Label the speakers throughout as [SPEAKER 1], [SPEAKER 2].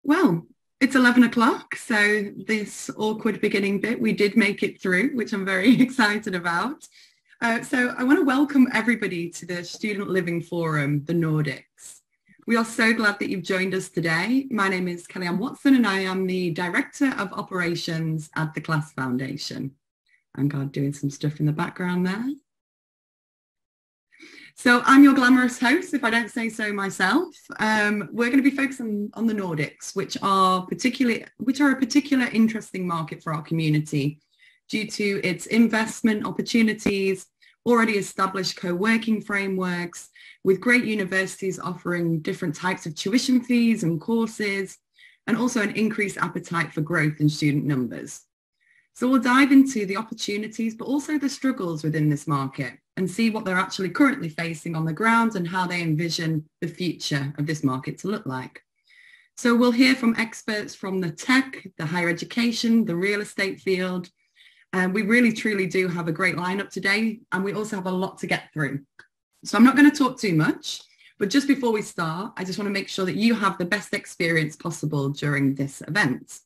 [SPEAKER 1] Well, it's 11 o'clock, so this awkward beginning bit, we did make it through, which I'm very excited about. So I want to welcome everybody to the Student Living Forum, the Nordics. We are so glad that you've joined us today. My name is Kellyanne Watson and I am the Director of Operations at the Class Foundation. I'm God doing some stuff in the background there. So I'm your glamorous host, if I don't say so myself. We're going to be focusing on the Nordics, which are a particular interesting market for our community due to its investment opportunities, already established co-working frameworks, with great universities offering different types of tuition fees and courses, and also an increased appetite for growth in student numbers. So we'll dive into the opportunities, but also the struggles within this market and see what they're actually currently facing on the ground and how they envision the future of this market to look like. So we'll hear from experts from the tech, the higher education, the real estate field. And we really, truly do have a great lineup today. And we also have a lot to get through. So I'm not going to talk too much, but just before we start, I just want to make sure that you have the best experience possible during this event.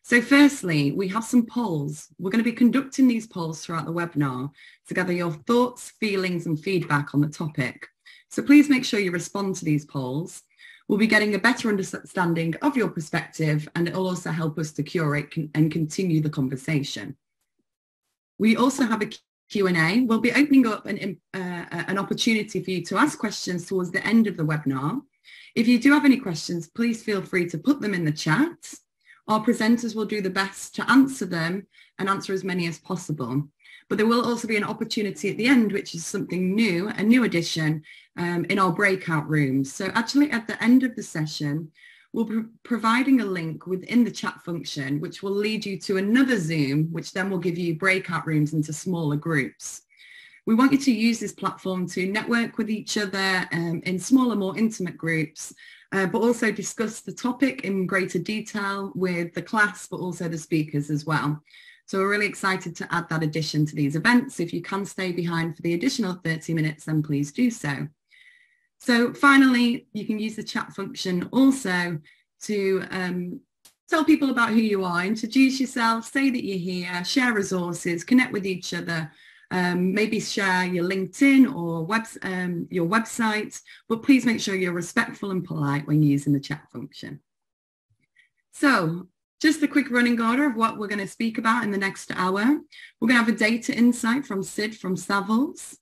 [SPEAKER 1] So firstly, we have some polls. We're going to be conducting these polls throughout the webinar to gather your thoughts, feelings and feedback on the topic. So please make sure you respond to these polls. We'll be getting a better understanding of your perspective and it will also help us to curate and continue the conversation. We also have a Q&A. We'll be opening up an opportunity for you to ask questions towards the end of the webinar. If you do have any questions, please feel free to put them in the chat. Our presenters will do the best to answer them and answer as many as possible. But there will also be an opportunity at the end, which is something new, a new addition in our breakout rooms. So actually at the end of the session, we'll be providing a link within the chat function, which will lead you to another Zoom, which then will give you breakout rooms into smaller groups. We want you to use this platform to network with each other in smaller, more intimate groups, but also discuss the topic in greater detail with the class, but also the speakers as well. So we're really excited to add that addition to these events. If you can stay behind for the additional 30 minutes, then please do so. So finally, you can use the chat function also to tell people about who you are, introduce yourself, say that you're here, share resources, connect with each other, maybe share your LinkedIn or your website, but please make sure you're respectful and polite when using the chat function. So just a quick running order of what we're going to speak about in the next hour. We're going to have a data insight from Sid from Savills,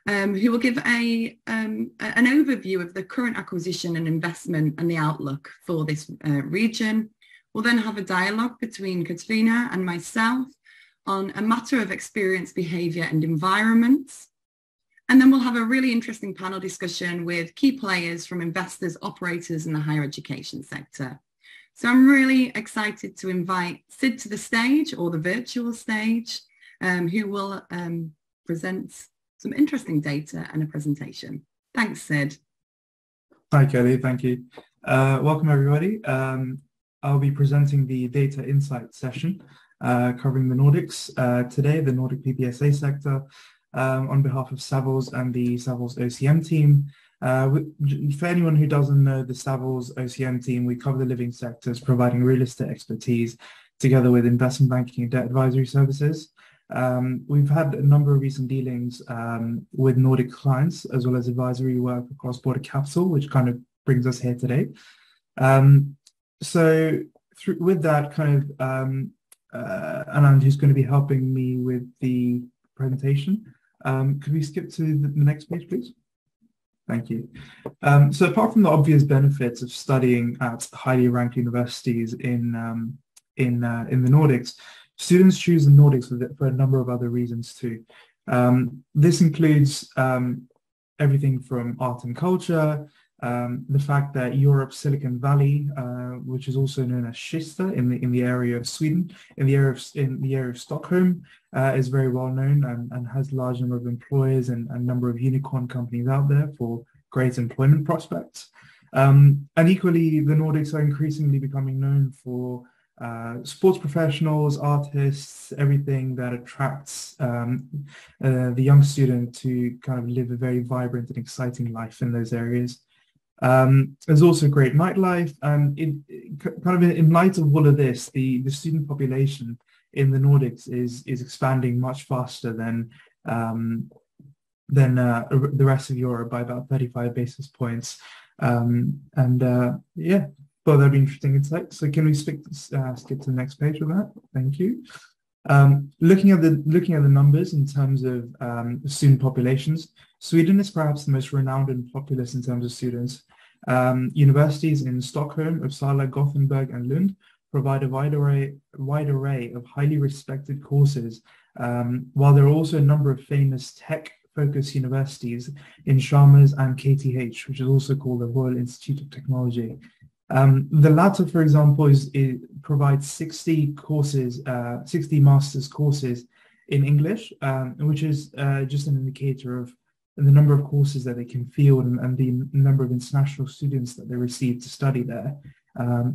[SPEAKER 1] who will give an overview of the current acquisition and investment and the outlook for this region. We'll then have a dialogue between Katrina and myself on a matter of experience, behaviour and environments. And then we'll have a really interesting panel discussion with key players from investors, operators and the higher education sector. So I'm really excited to invite Sid to the stage, or the virtual stage, who will present some interesting data and a presentation. Thanks, Sid.
[SPEAKER 2] Hi, Kelly. Thank you. Welcome, everybody. I'll be presenting the data insight session covering the Nordics today, the Nordic PBSA sector, on behalf of Savills and the Savills OCM team. For anyone who doesn't know the Savills OCM team, we cover the living sectors, providing real estate expertise together with investment banking and debt advisory services. We've had a number of recent dealings with Nordic clients, as well as advisory work across border capital, which kind of brings us here today. With that kind of, Anand, who's going to be helping me with the presentation. Could we skip to the next page, please? Thank you. So apart from the obvious benefits of studying at highly ranked universities in the Nordics, students choose the Nordics for a number of other reasons too. This includes everything from art and culture, the fact that Europe's Silicon Valley, which is also known as Kista in the area of Sweden, in the area of Stockholm, is very well known and has a large number of employers and a number of unicorn companies out there for great employment prospects. And equally, the Nordics are increasingly becoming known for sports professionals, artists, everything that attracts the young student to kind of live a very vibrant and exciting life in those areas. There's also great nightlife. Kind of in light of all of this, the student population in the Nordics is expanding much faster than the rest of Europe by about 35 basis points. Yeah, thought that'd be interesting insight. So can we skip to the next page with that? Thank you. Looking at the numbers in terms of student populations, Sweden is perhaps the most renowned and populous in terms of students. Universities in Stockholm, Uppsala, Gothenburg, and Lund provide a wide array of highly respected courses, while there are also a number of famous tech-focused universities in Chalmers and KTH, which is also called the Royal Institute of Technology. The latter, for example, it provides 60 courses, 60 master's courses in English, which is just an indicator of the number of courses that they can field and the number of international students that they receive to study there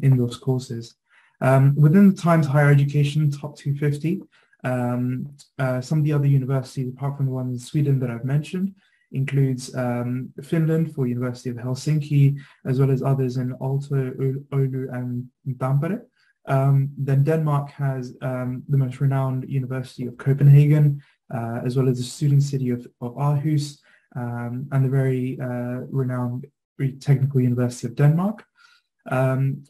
[SPEAKER 2] in those courses. Within the Times Higher Education Top 250, some of the other universities, apart from the one in Sweden that I've mentioned, includes Finland for University of Helsinki, as well as others in Aalto, Oulu, and Tampere. Then Denmark has the most renowned University of Copenhagen, as well as the student city of Aarhus, and the very renowned Technical University of Denmark.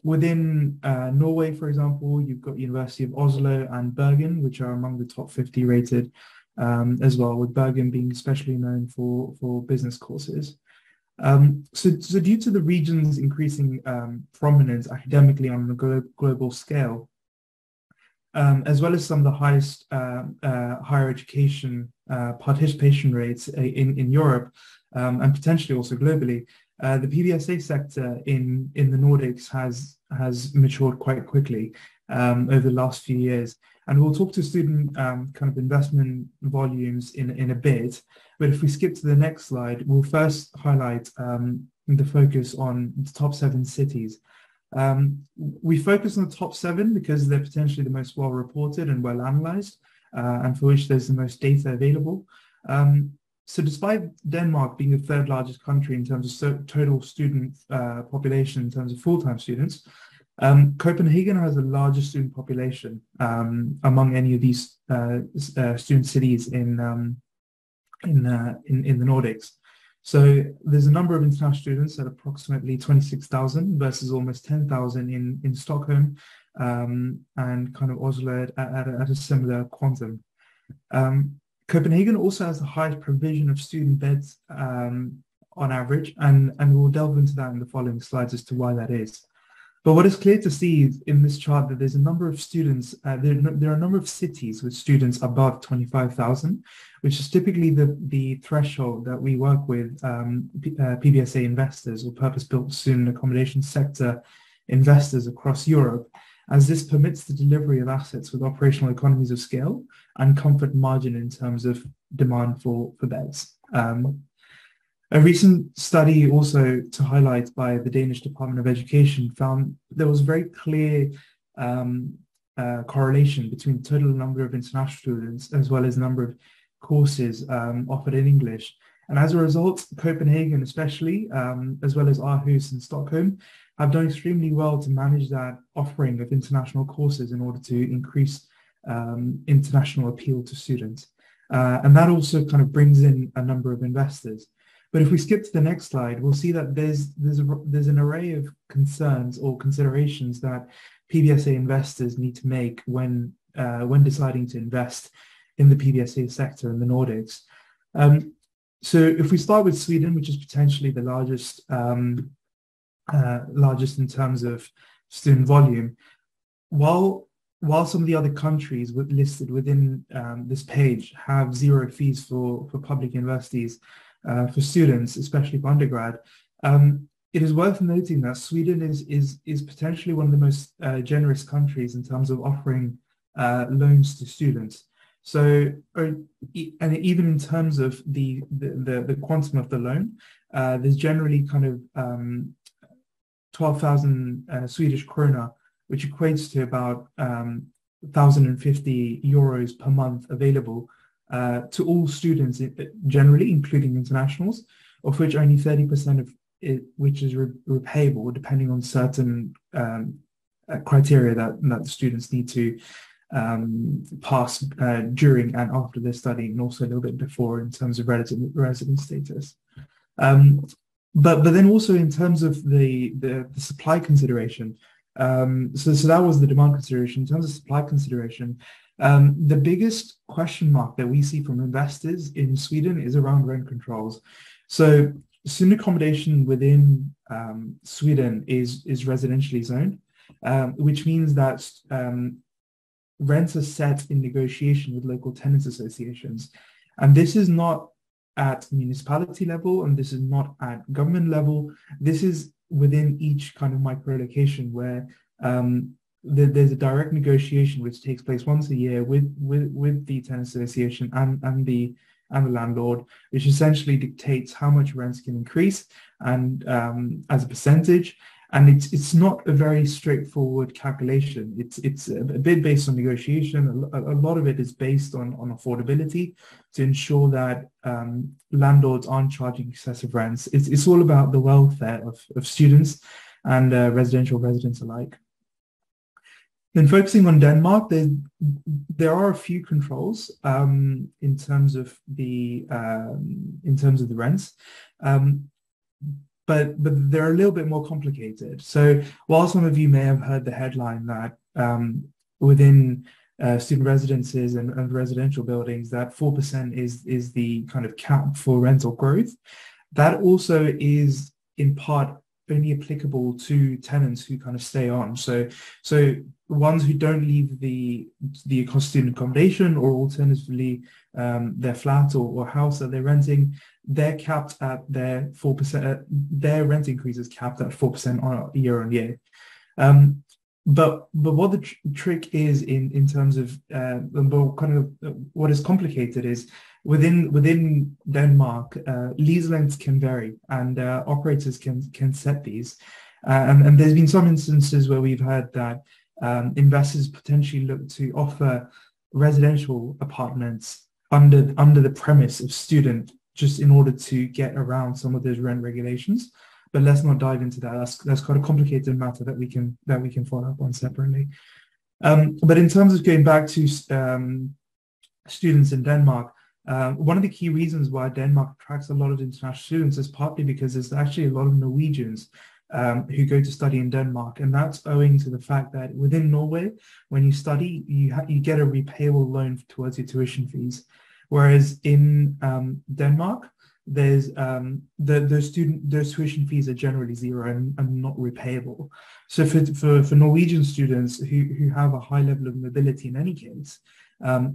[SPEAKER 2] Within Norway, for example, you've got University of Oslo and Bergen, which are among the top 50 rated as well, with Bergen being especially known for business courses. So due to the region's increasing prominence academically on a global scale, as well as some of the highest higher education participation rates in Europe, and potentially also globally, the PBSA sector in the Nordics has matured quite quickly over the last few years. And we'll talk to student kind of investment volumes in a bit. But if we skip to the next slide, we'll first highlight the focus on the top 7 cities. We focus on the top 7 because they're potentially the most well reported and well analyzed, and for which there's the most data available. So despite Denmark being the 3rd largest country in terms of total student population in terms of full-time students, Copenhagen has the largest student population among any of these student cities in the Nordics. So there's a number of international students at approximately 26,000 versus almost 10,000 in Stockholm, and kind of Oslo at a similar quantum. Copenhagen also has the highest provision of student beds on average, and we'll delve into that in the following slides as to why that is. But what is clear to see in this chart that there's a number of students, there are a number of cities with students above 25,000, which is typically the threshold that we work with PBSA investors or purpose-built student accommodation sector investors across Europe, as this permits the delivery of assets with operational economies of scale and comfort margin in terms of demand for beds. A recent study also to highlight by the Danish Department of Education found there was very clear correlation between the total number of international students as well as number of courses offered in English. And as a result, Copenhagen especially, as well as Aarhus and Stockholm, have done extremely well to manage that offering of international courses in order to increase international appeal to students. And that also kind of brings in a number of investors. But if we skip to the next slide, we'll see that there's an array of concerns or considerations that PBSA investors need to make when deciding to invest in the PBSA sector in the Nordics. So if we start with Sweden, which is potentially the largest in terms of student volume, while some of the other countries listed within this page have zero fees for public universities for students, especially for undergrad, it is worth noting that Sweden is potentially one of the most generous countries in terms of offering loans to students. So, and even in terms of the quantum of the loan, there's generally kind of 12,000 Swedish krona, which equates to about 1,050 euros per month available to all students generally, including internationals, of which only 30% of repayable depending on certain criteria that the students need to pass during and after their study, and also a little bit before in terms of resident status. But then also in terms of the supply consideration, so that was the demand consideration. In terms of supply consideration, the biggest question mark that we see from investors in Sweden is around rent controls. So student accommodation within Sweden is residentially zoned, which means that rents are set in negotiation with local tenants associations. And this is not at municipality level, and this is not at government level. This is within each kind of micro location where there's a direct negotiation which takes place once a year with the tenant association and the landlord, which essentially dictates how much rents can increase and as a percentage. And it's not a very straightforward calculation. It's a bit based on negotiation. A lot of it is based on affordability to ensure that landlords aren't charging excessive rents. It's all about the welfare of students and residential residents alike. Then focusing on Denmark, there are a few controls in terms of the rents. But they're a little bit more complicated. So while some of you may have heard the headline that within student residences and residential buildings that 4% is the kind of cap for rental growth, that also is in part only applicable to tenants who kind of stay on. So ones who don't leave the student accommodation, or alternatively their flat or house that they're renting, they're capped at their 4%. Their rent increase is capped at 4% on year on year. But what the trick is in terms of what is complicated is within Denmark, lease lengths can vary, and operators can set these. And there's been some instances where we've heard that investors potentially look to offer residential apartments under the premise of student, just in order to get around some of those rent regulations. But let's not dive into that. That's quite a complicated matter that we can follow up on separately. But in terms of going back to students in Denmark, one of the key reasons why Denmark attracts a lot of international students is partly because there's actually a lot of Norwegians who go to study in Denmark, and that's owing to the fact that within Norway, when you study, you get a repayable loan towards your tuition fees, whereas in Denmark, there's those tuition fees are generally zero and not repayable. So for Norwegian students who have a high level of mobility in any case,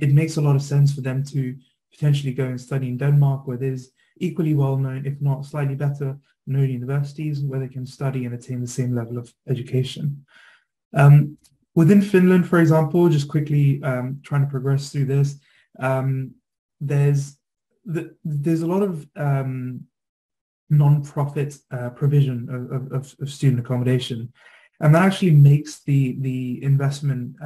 [SPEAKER 2] it makes a lot of sense for them to potentially go and study in Denmark, where there's equally well-known, if not slightly better known universities where they can study and attain the same level of education. Within Finland, for example, just quickly trying to progress through this, there's a lot of non-profit provision of student accommodation, and that actually makes the investment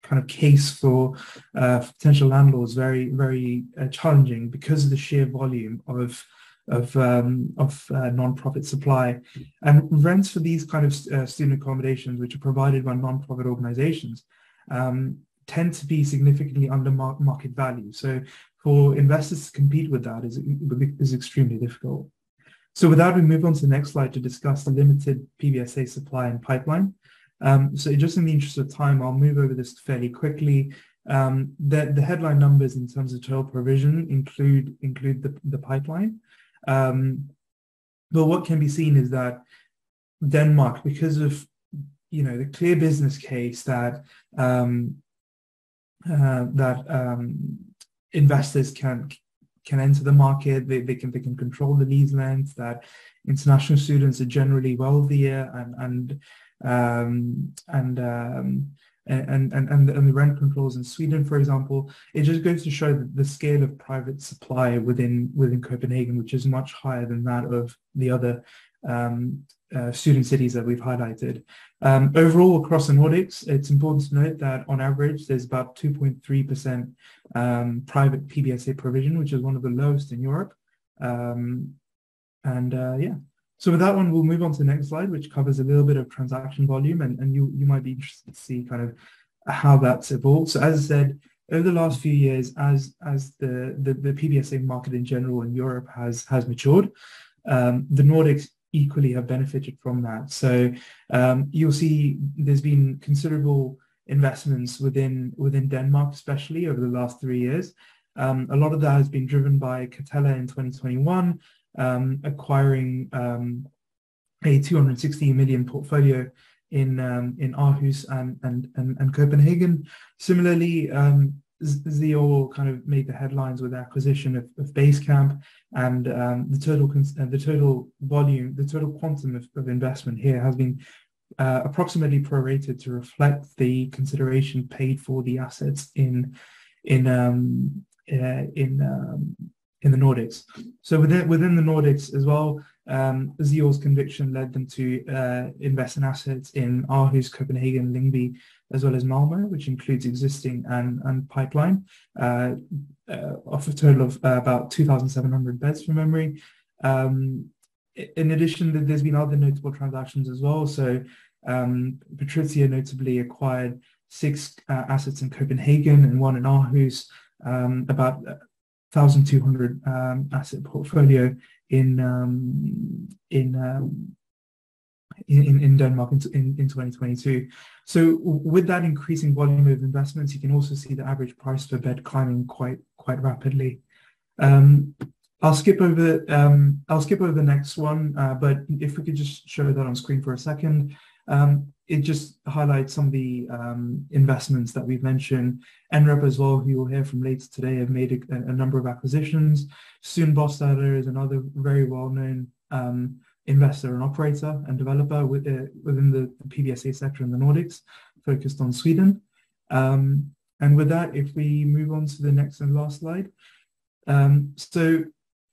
[SPEAKER 2] kind of case for potential landlords very, very challenging because of the sheer volume of non-profit supply. And rents for these kind of student accommodations, which are provided by non-profit organizations, tend to be significantly under market value. So for investors to compete with that is extremely difficult. So with that, we move on to the next slide to discuss the limited PBSA supply and pipeline. So just in the interest of time, I'll move over this fairly quickly. The headline numbers in terms of total provision include the pipeline. But what can be seen is that Denmark, because of the clear business case that investors can enter the market, they can control the lease length, that international students are generally wealthier, and the rent controls in Sweden, for example, it just goes to show the scale of private supply within Copenhagen, which is much higher than that of the other student cities that we've highlighted. Overall, across the Nordics, it's important to note that on average, there's about 2.3% private PBSA provision, which is one of the lowest in Europe. Yeah, So with that one, we'll move on to the next slide, which covers a little bit of transaction volume, and you might be interested to see kind of how that's evolved. So as I said, over the last few years, as the PBSA market in general in Europe has matured, the Nordics equally have benefited from that. So you'll see there's been considerable investments within Denmark, especially over the last 3 years. A lot of that has been driven by Catella in 2021, acquiring a 260 million portfolio in Aarhus and Copenhagen. Similarly, Zeal kind of made the headlines with the acquisition of Basecamp, and the total quantum of investment here has been approximately prorated to reflect the consideration paid for the assets in the Nordics. So within the Nordics as well, Zeal's conviction led them to invest in assets in Aarhus, Copenhagen, Lyngby, as well as Malmö, which includes existing and pipeline, of a total of about 2,700 beds from memory. In addition, there's been other notable transactions as well. So Patrizia notably acquired 6 assets in Copenhagen and 1 in Aarhus, about 1,200 asset portfolio in Denmark in 2022. So with that increasing volume of investments, you can also see the average price per bed climbing quite rapidly. I'll skip over the next one, but if we could just show that on screen for a second. It just highlights some of the investments that we've mentioned. NREP as well, who you'll hear from later today, have made a number of acquisitions. Soon Bostader is another very well-known investor and operator and developer within the PBSA sector in the Nordics, focused on Sweden. And with that, if we move on to the next and last slide. So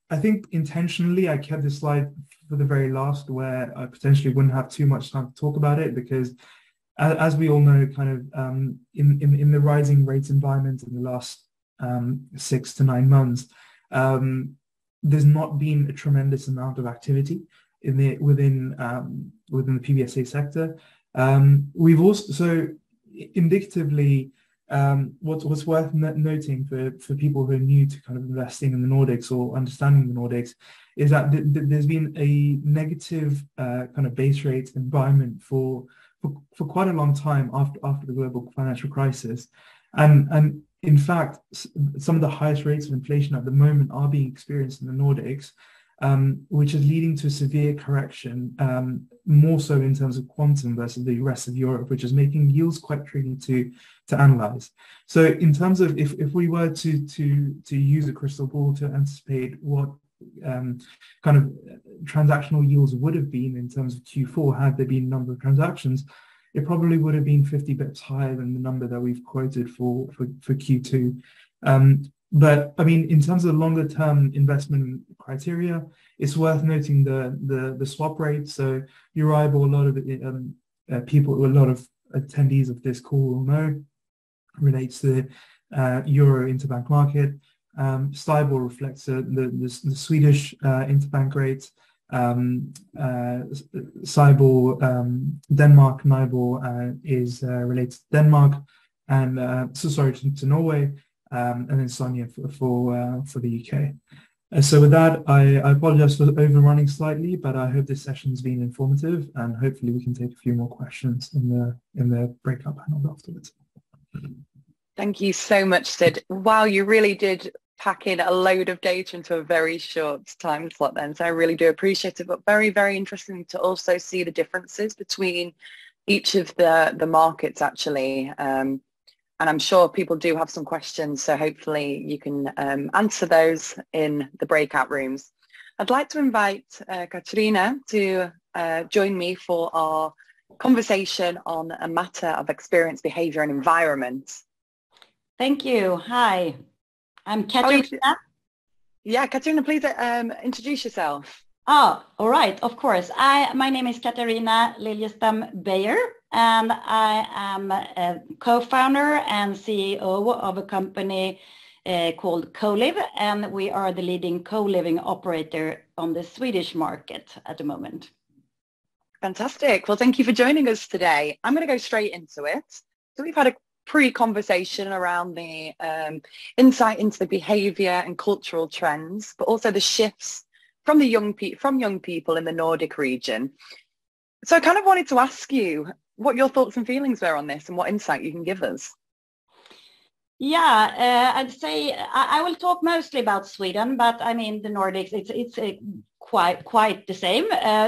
[SPEAKER 2] I think intentionally I kept this slide for the very last, where I potentially wouldn't have too much time to talk about it, because as we all know, kind of in the rising rates environment in the last 6 to 9 months, there's not been a tremendous amount of activity within the PBSA sector. We've also, so indicatively, what's worth noting for people who are new to kind of investing in the Nordics or understanding the Nordics is that there's been a negative kind of base rate environment for quite a long time after the global financial crisis, and in fact some of the highest rates of inflation at the moment are being experienced in the Nordics, which is leading to a severe correction, more so in terms of quantum versus the rest of Europe, which is making yields quite tricky to analyze. So in terms of if we were to use a crystal ball to anticipate what kind of transactional yields would have been in terms of Q4 had there been a number of transactions, it probably would have been 50 bips higher than the number that we've quoted for Q2. But I mean, in terms of longer term investment criteria, it's worth noting the swap rate. So Euribor, a lot of a lot of attendees of this call will know, relates to the Euro interbank market. STIBOR reflects the Swedish interbank rate. SIBOR, Denmark, NIBOR is related to Denmark, and to Norway, and then SONIA for the UK. So with that, I apologize for overrunning slightly, but I hope this session has been informative, and hopefully we can take a few more questions in the breakout panel afterwards.
[SPEAKER 3] Thank you so much, Sid. Wow, you really did pack in a load of data into a very short time slot then, so I really do appreciate it, but very, very interesting to also see the differences between each of the markets actually, and I'm sure people do have some questions, so hopefully you can answer those in the breakout rooms. I'd like to invite Katarina to join me for our conversation on a matter of experience, behavior and environment.
[SPEAKER 4] Thank you. Hi, I'm Katarina.
[SPEAKER 3] Yeah, Katarina, please introduce yourself.
[SPEAKER 4] Oh, all right, of course. My name is Katarina Liljestam Beyer, and I am a co-founder and CEO of a company called CoLive, and we are the leading co-living operator on the Swedish market at the moment.
[SPEAKER 3] Fantastic. Well, thank you for joining us today. I'm going to go straight into it. So we've had a pre-conversation around the insight into the behaviour and cultural trends, but also the shifts from young people in the Nordic region. So I kind of wanted to ask you what your thoughts and feelings were on this and what insight you can give us.
[SPEAKER 4] Yeah, I'd say I will talk mostly about Sweden, but I mean the Nordics, it's quite the same.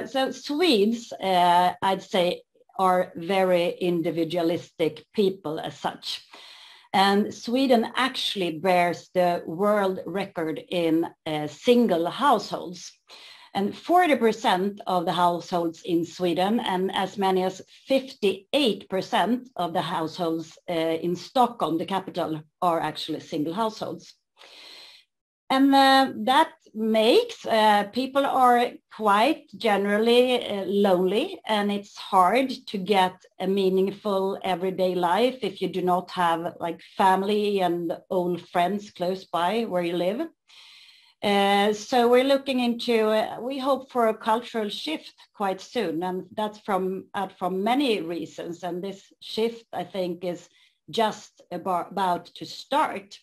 [SPEAKER 4] So Swedes, I'd say, are very individualistic people as such. And Sweden actually bears the world record in single households. And 40% of the households in Sweden and as many as 58% of the households in Stockholm, the capital, are actually single households. And that makes people are quite generally lonely, and it's hard to get a meaningful everyday life if you do not have like family and old friends close by where you live. So we're looking into, we hope for a cultural shift quite soon, and that's from many reasons. And this shift, I think, is just about to start.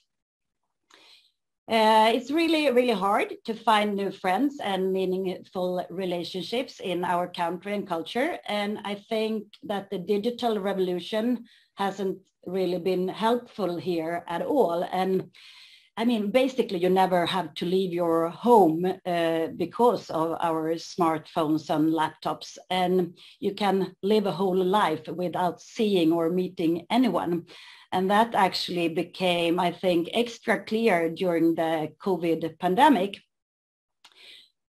[SPEAKER 4] It's really, really hard to find new friends and meaningful relationships in our country and culture. And I think that the digital revolution hasn't really been helpful here at all. And I mean, basically, you never have to leave your home because of our smartphones and laptops, and you can live a whole life without seeing or meeting anyone. And that actually became, I think, extra clear during the COVID pandemic.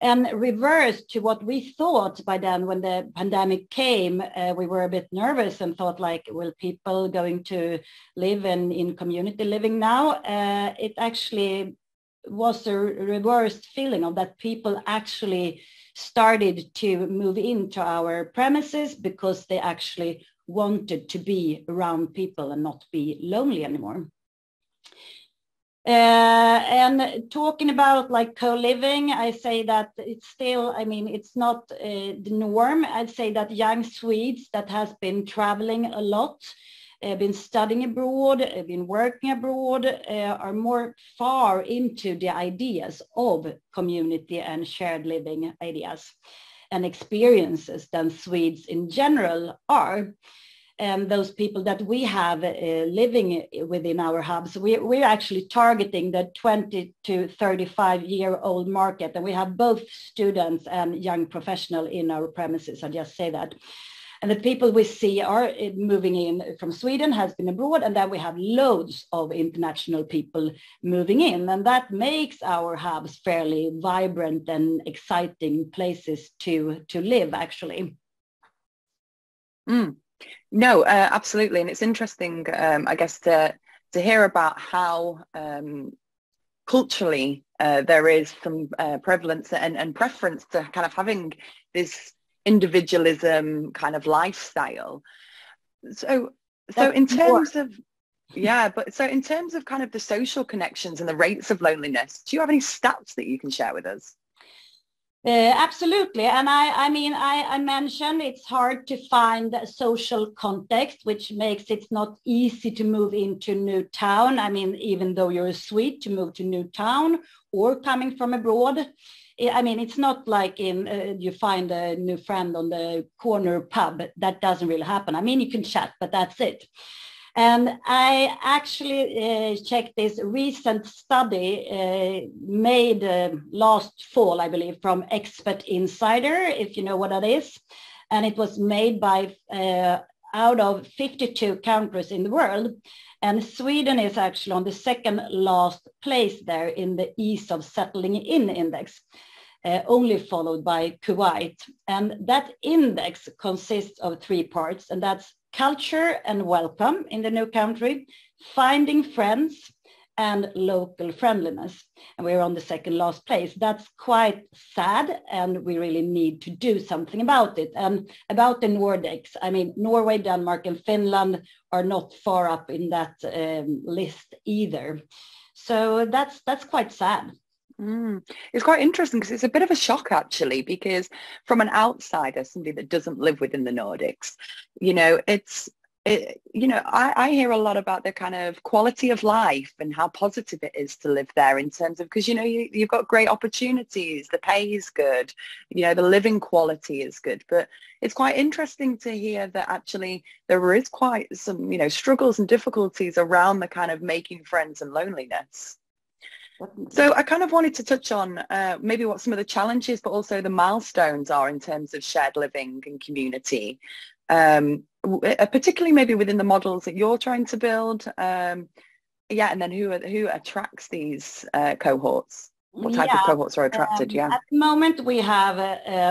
[SPEAKER 4] And reverse to what we thought by then when the pandemic came, we were a bit nervous and thought like, will people going to live in community living now? It actually was a reversed feeling of that people actually started to move into our premises because they actually wanted to be around people and not be lonely anymore. And talking about like co-living, I say that it's still, I mean, it's not the norm. I'd say that young Swedes that has been traveling a lot, been studying abroad, been working abroad, are more far into the ideas of community and shared living ideas and experiences than Swedes in general are. And those people that we have living within our hubs, we're actually targeting the 20 to 35-year-old market. And we have both students and young professionals in our premises, I just say that. And the people we see are moving in from Sweden, has been abroad, and then we have loads of international people moving in. And that makes our hubs fairly vibrant and exciting places to live, actually.
[SPEAKER 3] No, absolutely. And it's interesting, I guess, to hear about how culturally there is some prevalence and preference to kind of having this individualism kind of lifestyle. So in terms of, so in terms of kind of the social connections and the rates of loneliness, do you have any stats that you can share with us?
[SPEAKER 4] Absolutely. And I mean, I mentioned it's hard to find a social context, which makes it not easy to move into a new town. I mean, even though you're a Swede, to move to a new town or coming from abroad. I mean, it's not like you find a new friend on the corner pub. That doesn't really happen. I mean, you can chat, but that's it. And I actually checked this recent study made last fall, I believe, from Expert Insider, if you know what that is. And it was made by out of 52 countries in the world. And Sweden is actually on the second last place there in the ease of settling in index, only followed by Kuwait. And that index consists of 3 parts, and that's culture and welcome in the new country, finding friends, and local friendliness. And we're on the second last place. That's quite sad, and we really need to do something about it. And about the Nordics, I mean, Norway, Denmark, and Finland are not far up in that list either. So that's quite sad.
[SPEAKER 3] It's quite interesting because it's a bit of a shock actually, because from an outsider, somebody that doesn't live within the Nordics, I hear a lot about the kind of quality of life and how positive it is to live there in terms of, because you've got great opportunities, the pay is good, the living quality is good. But it's quite interesting to hear that actually there is quite some struggles and difficulties around the kind of making friends and loneliness. So I kind of wanted to touch on maybe what some of the challenges, but also the milestones are in terms of shared living and community, particularly maybe within the models that you're trying to build. And then who attracts these cohorts? What type of cohorts are attracted?
[SPEAKER 4] At the moment, we have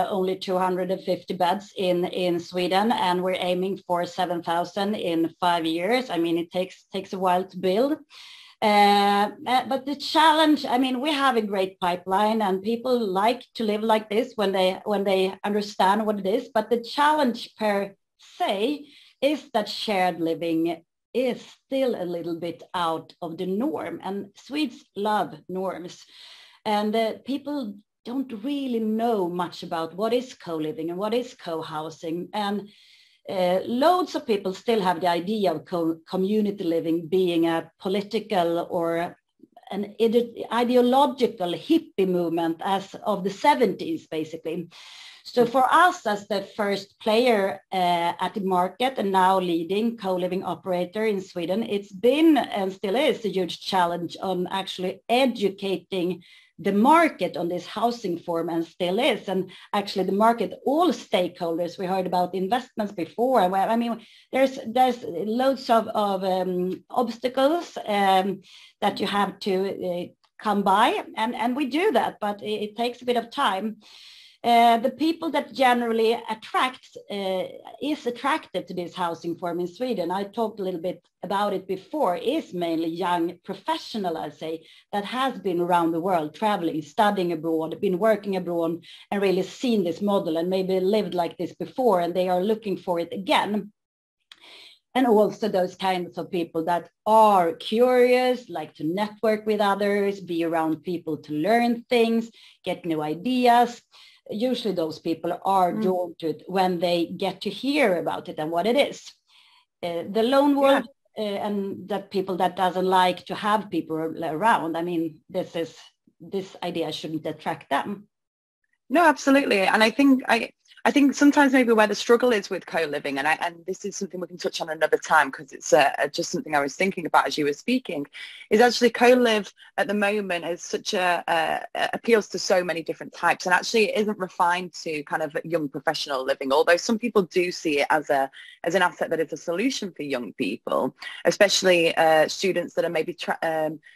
[SPEAKER 4] only 250 beds in Sweden, and we're aiming for 7,000 in 5 years. I mean, it takes a while to build. But the challenge, we have a great pipeline and people like to live like this when they understand what it is. But the challenge per se is that shared living is still a little bit out of the norm, and Swedes love norms, and people don't really know much about what is co-living and what is co-housing. And loads of people still have the idea of community living being a political or an ideological hippie movement as of the 70s, basically. So for us as the first player at the market and now leading co-living operator in Sweden, it's been and still is a huge challenge on actually educating the market on this housing form, and still is, and actually the market, all stakeholders. We heard about investments before. There's loads of obstacles that you have to come by, and we do that, but it takes a bit of time. The people that generally is attracted to this housing form in Sweden, I talked a little bit about it before, is mainly young professional, I'd say, that has been around the world, traveling, studying abroad, been working abroad, and really seen this model and maybe lived like this before, and they are looking for it again. And also those kinds of people that are curious, like to network with others, be around people to learn things, get new ideas. Usually those people are drawn to it when they get to hear about it and what it is. The lone wolf and that people that doesn't like to have people around, this idea shouldn't attract them.
[SPEAKER 3] No, absolutely. And I think sometimes maybe where the struggle is with co-living, and this is something we can touch on another time because it's just something I was thinking about as you were speaking, is actually co-live at the moment is such appeals to so many different types, and actually it isn't refined to kind of young professional living, although some people do see it as an asset that is a solution for young people, especially students that are maybe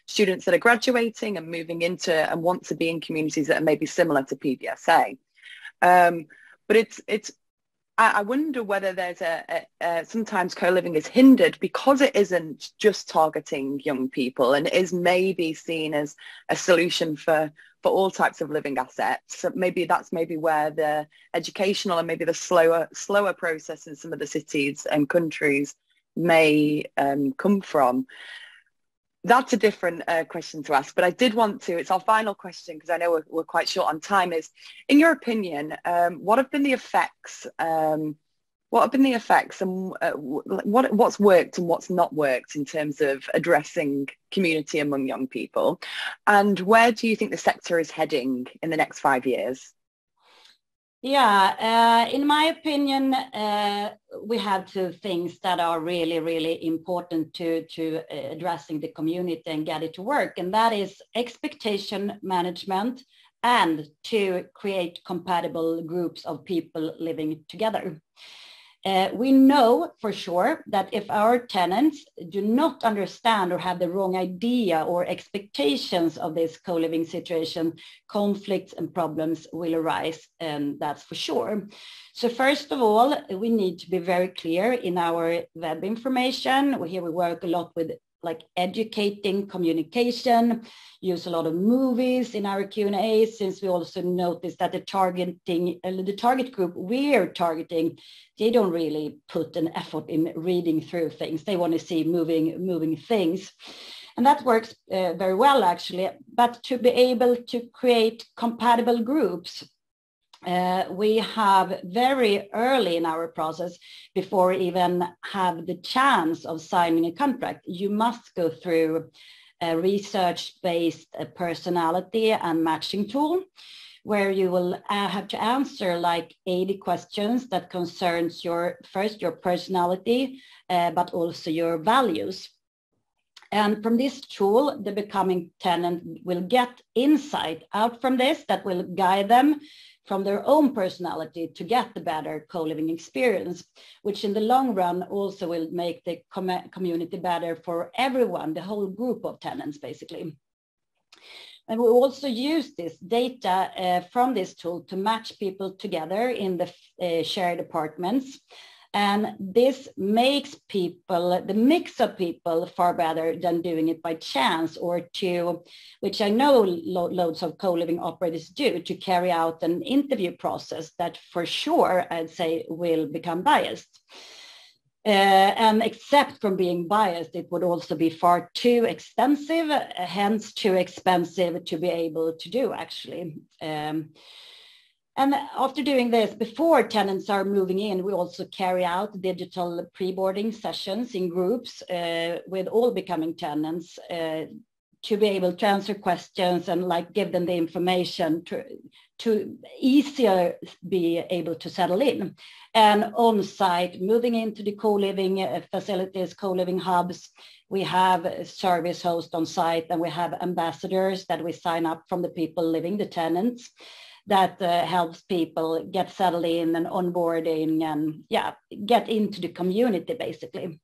[SPEAKER 3] students that are graduating and moving into and want to be in communities that are maybe similar to PBSA. But I wonder whether there's sometimes co-living is hindered because it isn't just targeting young people, and it is maybe seen as a solution for all types of living assets. So that's where the educational and maybe the slower process in some of the cities and countries may come from. That's a different question to ask, but I did want to, it's our final question because I know we're quite short on time, is, in your opinion, what have been the effects and what's worked and what's not worked in terms of addressing community among young people? And where do you think the sector is heading in the next 5 years?
[SPEAKER 4] Yeah, in my opinion, we have two things that are really, really important to addressing the community and get it to work. And that is expectation management and to create compatible groups of people living together. We know for sure that if our tenants do not understand or have the wrong idea or expectations of this co-living situation, conflicts and problems will arise, and that's for sure. So first of all, we need to be very clear in our web information. Here we work a lot with like educating communication, use a lot of movies in our Q&A, since we also noticed that the target group we're targeting, they don't really put an effort in reading through things. They want to see moving things. And that works very well, actually. But to be able to create compatible groups, we have very early in our process, before we even have the chance of signing a contract, you must go through a research-based personality and matching tool, where you will have to answer like 80 questions that concerns your personality, but also your values. And from this tool, the becoming tenant will get insight out from this that will guide them from their own personality to get the better co-living experience, which in the long run also will make the community better for everyone, the whole group of tenants, basically. And we also use this data from this tool to match people together in the shared apartments. And this makes people, the mix of people, far better than doing it by chance, or to, which I know loads of co-living operators do, to carry out an interview process that for sure, I'd say, will become biased. And except from being biased, it would also be far too expensive, hence too expensive to be able to do, actually. And after doing this, before tenants are moving in, we also carry out digital pre-boarding sessions in groups with all becoming tenants to be able to answer questions and like give them the information to easier be able to settle in. And on site, moving into the co-living facilities, co-living hubs, we have a service host on site, and we have ambassadors that we sign up from the people living, the tenants, that helps people get settled in and onboarding and get into the community, basically.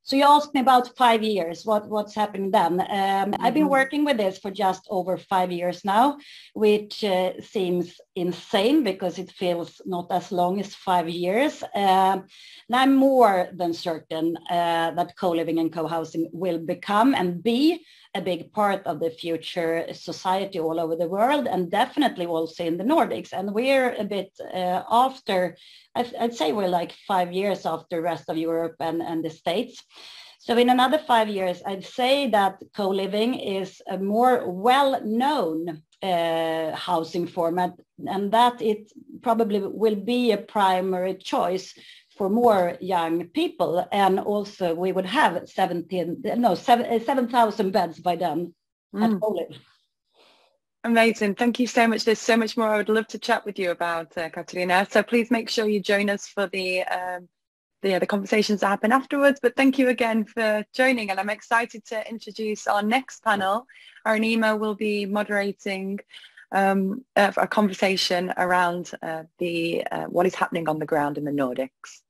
[SPEAKER 4] So you asked me about 5 years, what's happening then? I've been working with this for just over 5 years now, which seems insane because it feels not as long as 5 years. And I'm more than certain that co-living and co-housing will become and be a big part of the future society all over the world, and definitely also in the Nordics. And we're a bit after, I'd say we're like 5 years after the rest of Europe and the States. So in another 5 years, I'd say that co-living is a more well-known housing format, and that it probably will be a primary choice for more young people. And also we would have 7,000 beds by then at co-live.
[SPEAKER 3] Amazing. Thank you so much. There's so much more I would love to chat with you about, Katarina. So please make sure you join us for the conversations that happen afterwards. But thank you again for joining. And I'm excited to introduce our next panel. Arnima will be moderating a conversation around what is happening on the ground in the Nordics.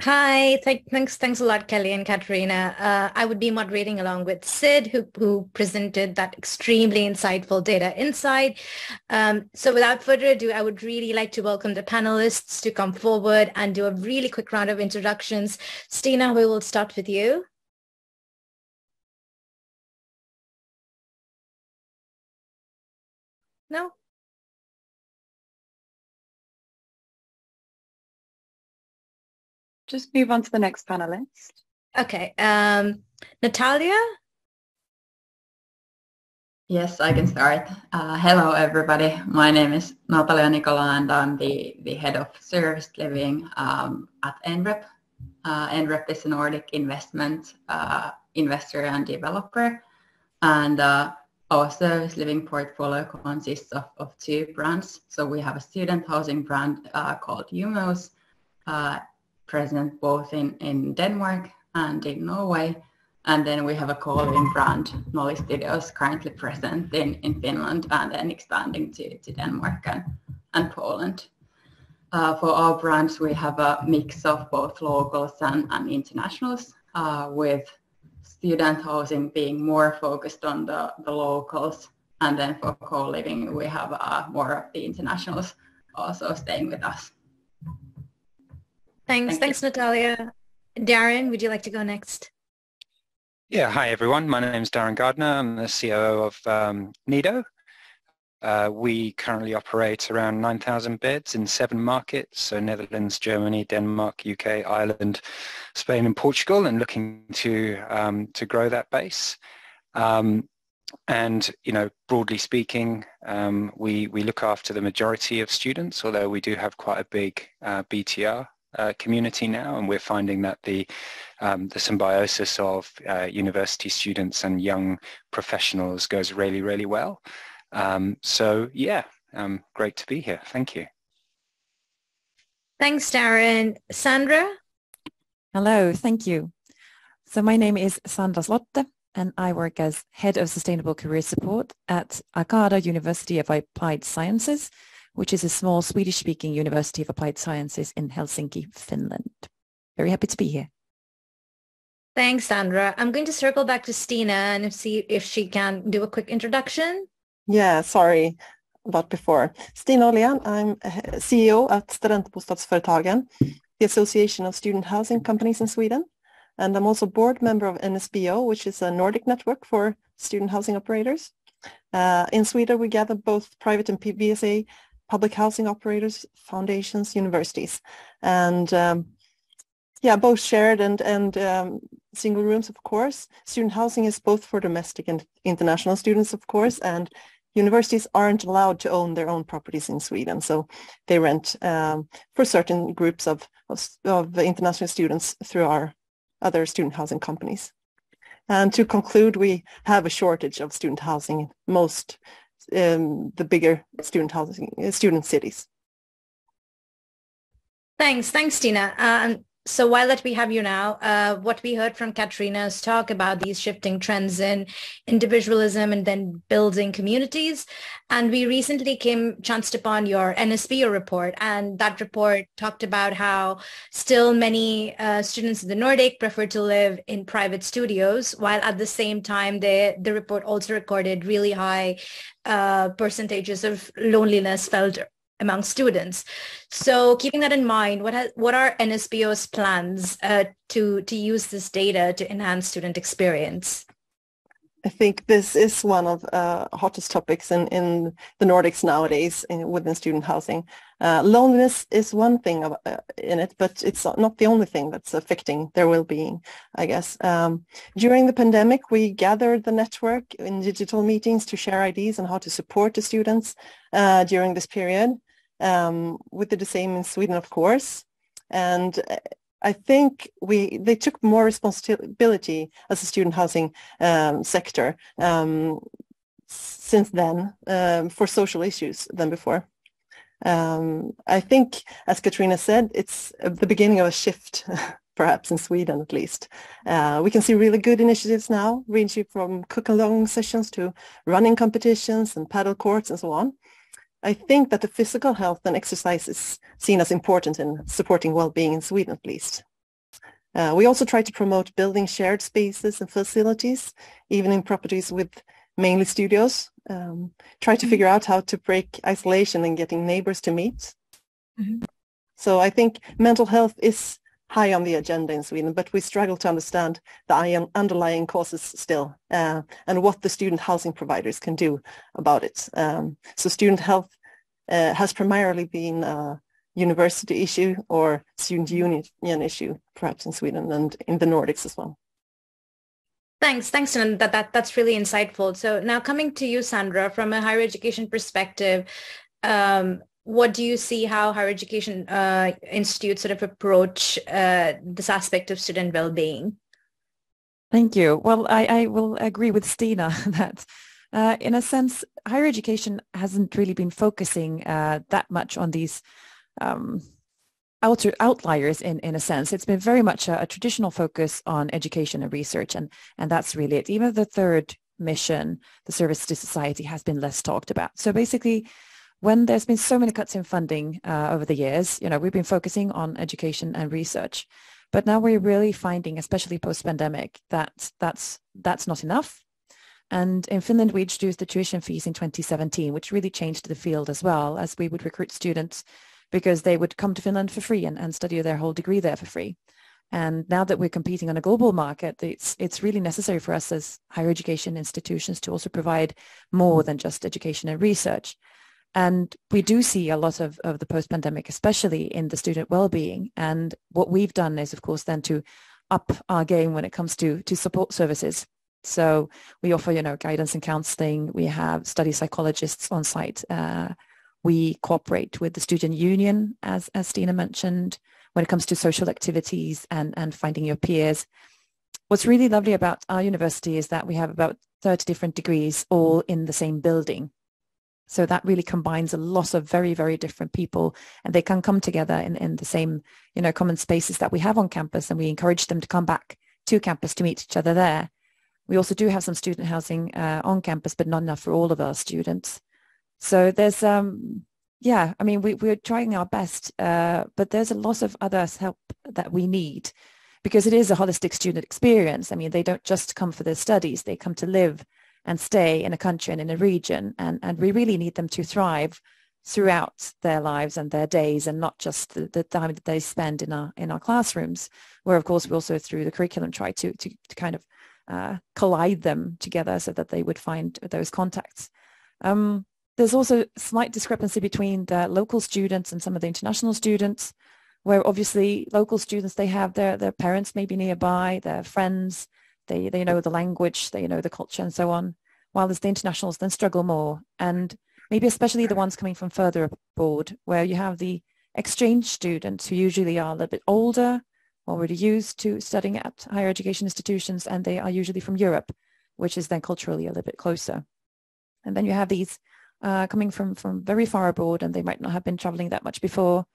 [SPEAKER 5] Hi, thanks a lot, Kelly and Katarina. I would be moderating along with Sid, who presented that extremely insightful data insight. So without further ado, I would really like to welcome the panelists to come forward and do a really quick round of introductions. Stina, we will start with you. No?
[SPEAKER 3] Just move on to the next panelist.
[SPEAKER 5] Okay. Natalia?
[SPEAKER 6] Yes, I can start. Hello, everybody. My name is Natalia Nikola, and I'm the head of serviced living at NREP. NREP is a Nordic investment investor and developer. And our service living portfolio consists of two brands. So we have a student housing brand called Umos, present both in Denmark and in Norway. And then we have a co-living brand, Nolly Studios, currently present in Finland and then expanding to Denmark and Poland. For our brands, we have a mix of both locals and internationals, with student housing being more focused on the locals. And then for co-living, we have more of the internationals also staying with us.
[SPEAKER 5] Thanks, Natalia. Darren, would you like to go next?
[SPEAKER 7] Yeah, hi everyone. My name is Darren Gardner. I'm the COO of Nido. We currently operate around 9,000 beds in 7 markets, so Netherlands, Germany, Denmark, UK, Ireland, Spain and Portugal, and looking to grow that base. And, you know, broadly speaking, we look after the majority of students, although we do have quite a big BTR community now, and we're finding that the symbiosis of university students and young professionals goes really, really well. So yeah, great to be here. Thank you.
[SPEAKER 5] Thanks, Darren. Sandra?
[SPEAKER 8] Hello, thank you. So my name is Sandra Slotte, and I work as Head of Sustainable Career Support at Akada University of Applied Sciences, which is a small Swedish-speaking University of Applied Sciences in Helsinki, Finland. Very happy to be here.
[SPEAKER 5] Thanks, Sandra. I'm going to circle back to Stina and see if she can do a quick introduction.
[SPEAKER 9] Yeah, sorry about before. Stina Åhlén, I'm CEO at Studentbostadsföretagen, the Association of Student Housing Companies in Sweden. And I'm also board member of NSBO, which is a Nordic network for student housing operators. In Sweden, we gather both private and PBSA, public housing operators, foundations, universities. And yeah, both shared and single rooms, of course. Student housing is both for domestic and international students, of course, and universities aren't allowed to own their own properties in Sweden, so they rent for certain groups of international students through our other student housing companies. And to conclude, we have a shortage of student housing in most the bigger student cities.
[SPEAKER 5] Thanks, Tina. So while that we have you now, what we heard from Katrina's talk about these shifting trends in individualism and then building communities. And we recently chanced upon your NSBO report, and that report talked about how still many students in the Nordic prefer to live in private studios, while at the same time, the report also recorded really high percentages of loneliness felt among students. So keeping that in mind, what are NSBO's plans to use this data to enhance student experience?
[SPEAKER 9] I think this is one of hottest topics in the Nordics nowadays within student housing. Loneliness is one thing in it, but it's not the only thing that's affecting their well-being, I guess. During the pandemic, we gathered the network in digital meetings to share ideas on how to support the students during this period. We did the same in Sweden, of course. And I think they took more responsibility as a student housing sector since then for social issues than before. I think, as Katrina said, it's the beginning of a shift, perhaps in Sweden at least. We can see really good initiatives now, ranging from cook-along sessions to running competitions and paddle courts and so on. I think that the physical health and exercise is seen as important in supporting well-being in Sweden, at least. We also try to promote building shared spaces and facilities, even in properties with mainly studios. Try to figure out how to break isolation and getting neighbors to meet. Mm-hmm. So I think mental health is high on the agenda in Sweden, but we struggle to understand the underlying causes still and what the student housing providers can do about it. So student health has primarily been a university issue or student union issue, perhaps in Sweden and in the Nordics as well.
[SPEAKER 5] Thanks, Tina. That's really insightful. So now coming to you, Sandra, from a higher education perspective, what do you see how higher education institutes sort of approach this aspect of student well-being?
[SPEAKER 8] Thank you. Well, I will agree with Stina that in a sense, higher education hasn't really been focusing that much on these outliers in a sense. It's been very much a traditional focus on education and research, and that's really it. Even the third mission, the service to society, has been less talked about. So basically, when there's been so many cuts in funding over the years, we've been focusing on education and research. But now we're really finding, especially post-pandemic, that that's not enough. And in Finland, we introduced the tuition fees in 2017, which really changed the field as well, as we would recruit students because they would come to Finland for free and study their whole degree there for free. And now that we're competing on a global market, it's really necessary for us as higher education institutions to also provide more than just education and research. And we do see a lot of the post-pandemic, especially in the student well-being. And what we've done is, of course, then to up our game when it comes to support services. So we offer, guidance and counseling. We have study psychologists on site. We cooperate with the student union, as Stina mentioned, when it comes to social activities and finding your peers. What's really lovely about our university is that we have about 30 different degrees all in the same building. So that really combines a lot of very, very different people, and they can come together in the same, common spaces that we have on campus, and we encourage them to come back to campus to meet each other there. We also do have some student housing on campus, but not enough for all of our students. So there's, we're trying our best, but there's a lot of other help that we need, because it is a holistic student experience. I mean, they don't just come for their studies, they come to live and stay in a country and in a region, and we really need them to thrive throughout their lives and their days, and not just the time that they spend in our classrooms, where of course we also through the curriculum try to kind of collide them together so that they would find those contacts. There's also slight discrepancy between the local students and some of the international students, where obviously local students, they have their parents maybe nearby, their friends, they know the language, they know the culture and so on, while as the internationals then struggle more. And maybe especially the ones coming from further abroad, where you have the exchange students who usually are a little bit older, already used to studying at higher education institutions, and they are usually from Europe, which is then culturally a little bit closer. And then you have these coming from very far abroad, and they might not have been traveling that much before,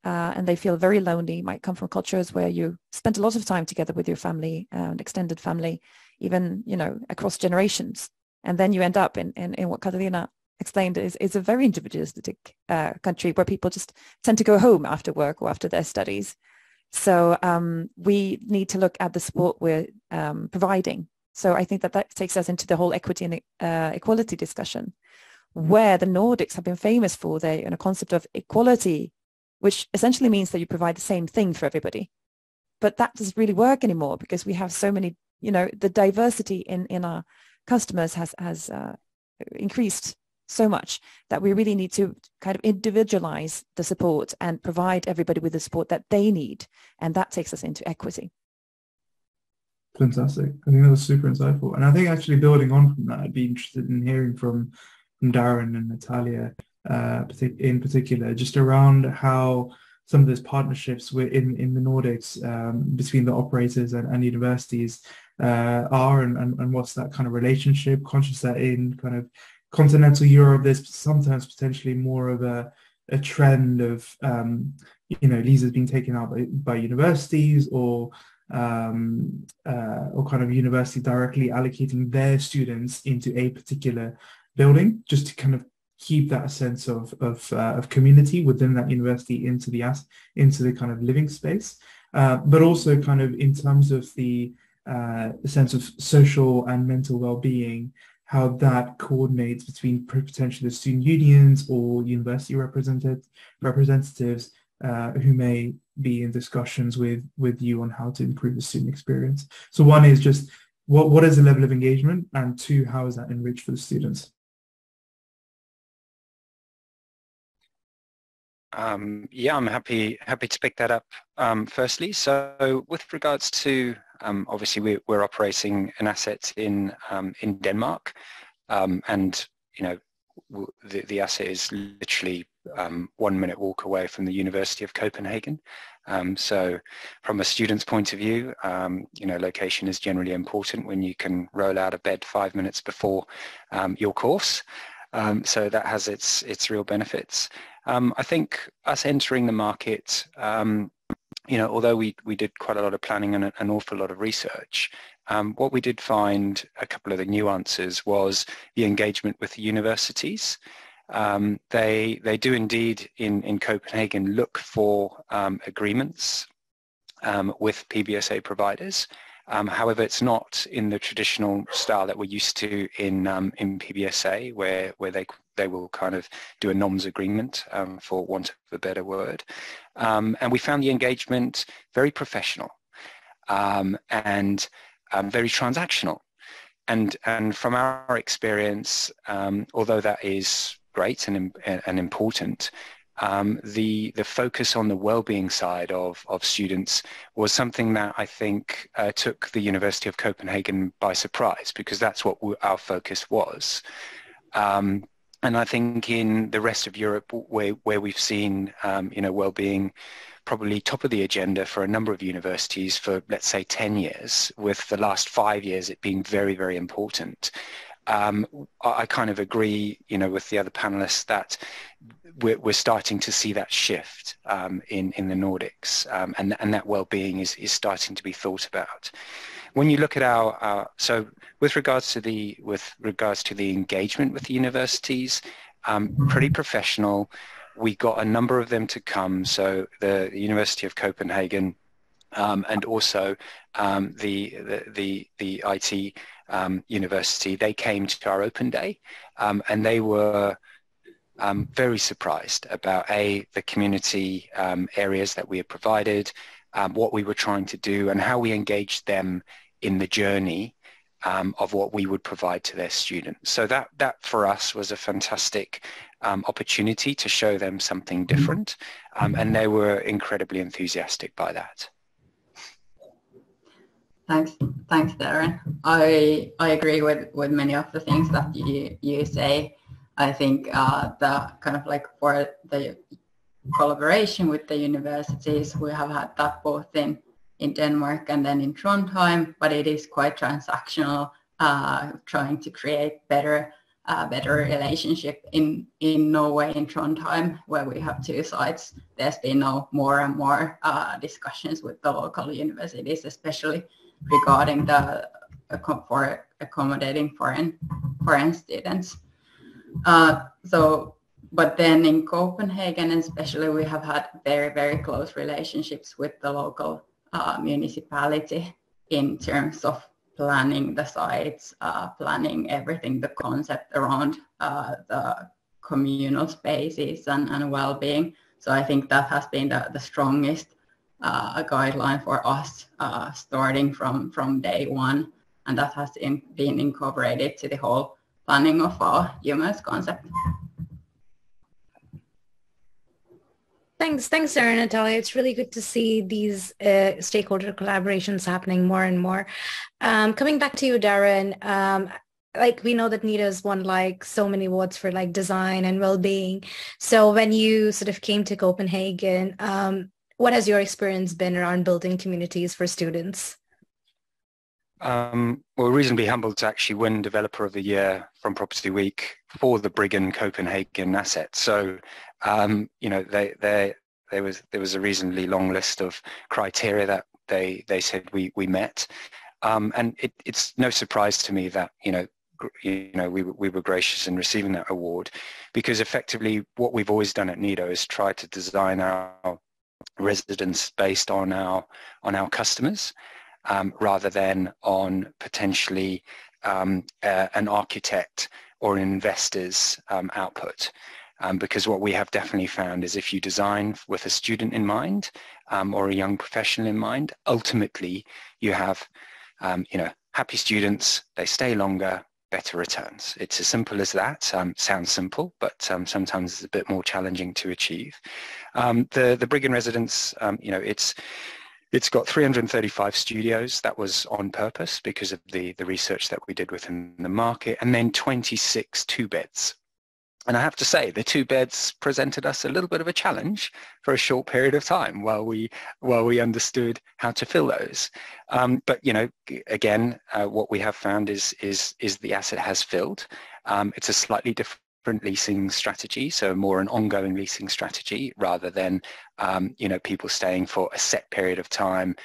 [SPEAKER 8] and they feel very lonely, might come from cultures where you spent a lot of time together with your family, extended family, even, across generations. And then you end up in what Katarina explained is a very individualistic country, where people just tend to go home after work or after their studies. So we need to look at the support we're providing. So I think that takes us into the whole equity and equality discussion, where the Nordics have been famous for their concept of equality, which essentially means that you provide the same thing for everybody. But that doesn't really work anymore, because we have so many, the diversity in our customers has increased so much that we really need to kind of individualize the support and provide everybody with the support that they need. And that takes us into equity.
[SPEAKER 2] Fantastic. I think that was super insightful. And I think actually building on from that, I'd be interested in hearing from Darren and Natalia in particular, just around how some of those partnerships in the Nordics between the operators and universities are, and what's that kind of relationship, conscious that in kind of continental Europe, there's sometimes potentially more of a trend of, visas being taken out by universities or kind of university directly allocating their students into a particular building, just to kind of keep that sense of community within that university into the kind of living space, but also kind of in terms of the sense of social and mental well-being, how that coordinates between potentially the student unions or university representatives who may be in discussions with you on how to improve the student experience. So one is just what is the level of engagement, and two, how is that enriched for the students?
[SPEAKER 7] I'm happy to pick that up. Firstly, so with regards to obviously we're operating an asset in Denmark, and the asset is literally 1 minute walk away from the University of Copenhagen. So from a student's point of view, location is generally important when you can roll out of bed 5 minutes before your course. So that has its real benefits. I think us entering the market, although we did quite a lot of planning and an awful lot of research, what we did find, a couple of the nuances, was the engagement with the universities. They do indeed in Copenhagen look for agreements with PBSA providers. However, it's not in the traditional style that we're used to in PBSA, where they will kind of do a NOMS agreement, for want of a better word. And we found the engagement very professional. and very transactional. And from our experience, although that is great and important, the focus on the well-being side of students was something that I think took the University of Copenhagen by surprise, because that's what our focus was. And I think in the rest of Europe, where we've seen well-being probably top of the agenda for a number of universities for, let's say, 10 years, with the last 5 years it being very, very important. I kind of agree, with the other panelists that we're starting to see that shift in the Nordics, and that well-being is starting to be thought about. When you look at so with regards to the engagement with the universities, pretty professional. We got a number of them to come. So the University of Copenhagen, and also the IT university, they came to our open day, and they were very surprised about the community areas that we had provided, what we were trying to do, and how we engaged them in the journey of what we would provide to their students. So that for us was a fantastic opportunity to show them something different, and they were incredibly enthusiastic by that.
[SPEAKER 6] Thanks, Darren. I agree with many of the things that you say. I think the kind of like for the collaboration with the universities, we have had that both in Denmark and then in Trondheim, but it is quite transactional, trying to create better relationship in Norway, in Trondheim, where we have 2 sites. There's been now more and more discussions with the local universities, especially regarding for accommodating foreign students. But then in Copenhagen especially, we have had very, very close relationships with the local municipality in terms of planning the sites, planning everything, the concept around the communal spaces and well-being. So I think that has been the strongest guideline for us starting from day one, and that has been incorporated to the whole planning of our UMass concept.
[SPEAKER 5] Thanks, Sarah and Natalia. It's really good to see these stakeholder collaborations happening more and more. Coming back to you, Darren, like we know that NIDA's won like so many awards for like design and well-being. So when you sort of came to Copenhagen, what has your experience been around building communities for students?
[SPEAKER 7] Well, reasonably humbled to actually win Developer of the Year from Property Week for the Briggen Copenhagen asset. So, there was a reasonably long list of criteria that they said we met, and it's no surprise to me that we were gracious in receiving that award, because effectively what we've always done at NIDA is try to design our residence based on our customers, rather than on potentially an architect or an investor's output. Because what we have definitely found is if you design with a student in mind, or a young professional in mind, ultimately you have happy students, they stay longer, better returns. It's as simple as that. Sounds simple, but sometimes it's a bit more challenging to achieve. The Briggen residence, it's got 335 studios. That was on purpose because of the research that we did within the market, and then 26 2-beds. And I have to say, the 2 beds presented us a little bit of a challenge for a short period of time while we understood how to fill those. But again, what we have found is the asset has filled. It's a slightly different leasing strategy, so more an ongoing leasing strategy rather than people staying for a set period of time.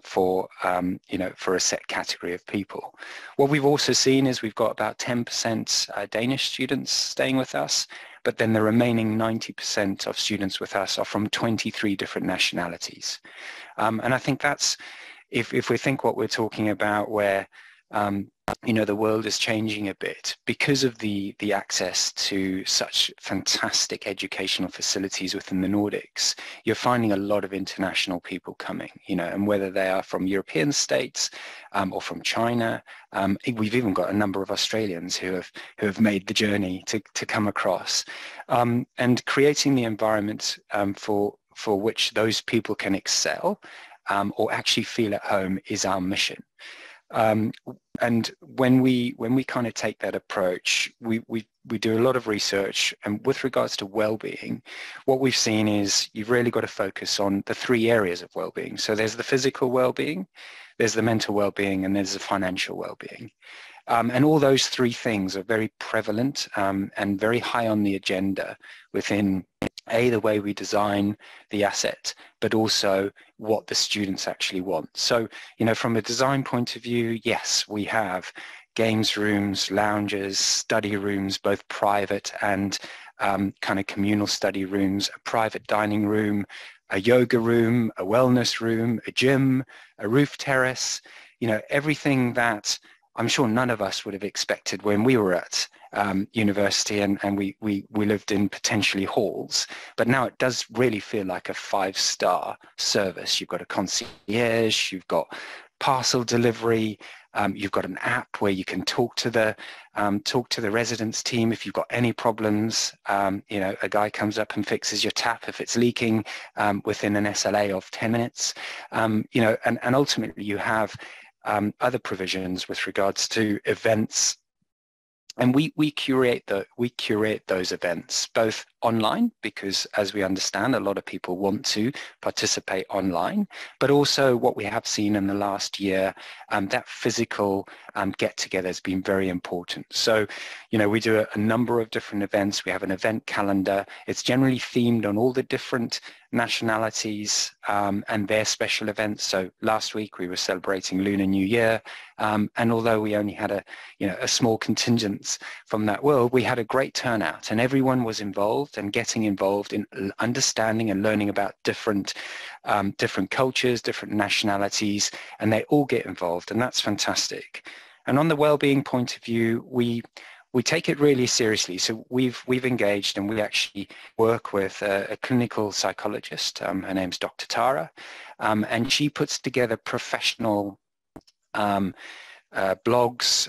[SPEAKER 7] For a set category of people. What we've also seen is we've got about 10% Danish students staying with us, but then the remaining 90% of students with us are from 23 different nationalities. And I think that's, if we think what we're talking about, where the world is changing a bit because of the access to such fantastic educational facilities within the Nordics. You're finding a lot of international people coming, and whether they are from European states or from China, we've even got a number of Australians who have made the journey to come across, and creating the environment for which those people can excel or actually feel at home is our mission. And when we kind of take that approach, we do a lot of research, and with regards to well-being, what we've seen is you've really got to focus on the 3 areas of well-being. So there's the physical well-being, there's the mental well-being, and there's the financial well-being. And all those 3 things are very prevalent and very high on the agenda within the way we design the asset, but also what the students actually want. So, from a design point of view, yes, we have games rooms, lounges, study rooms, both private and kind of communal study rooms, a private dining room, a yoga room, a wellness room, a gym, a roof terrace, everything that I'm sure none of us would have expected when we were at university and we lived in potentially halls. But now it does really feel like a 5-star service. You've got a concierge, you've got parcel delivery, you've got an app where you can talk to the residence team if you've got any problems. A guy comes up and fixes your tap if it's leaking within an SLA of 10 minutes. And ultimately you have other provisions with regards to events, and we curate those events both online, because as we understand, a lot of people want to participate online, but also what we have seen in the last year, that physical get-together has been very important. So, we do a number of different events. We have an event calendar. It's generally themed on all the different nationalities and their special events. So last week we were celebrating Lunar New Year, and although we only had a small contingent from that world, we had a great turnout, and everyone was involved and getting involved in understanding and learning about different cultures, different nationalities, and they all get involved, and that's fantastic. And on the well-being point of view, we take it really seriously. So we've engaged, and we actually work with a clinical psychologist. Her name's Dr. Tara, and she puts together professional blogs,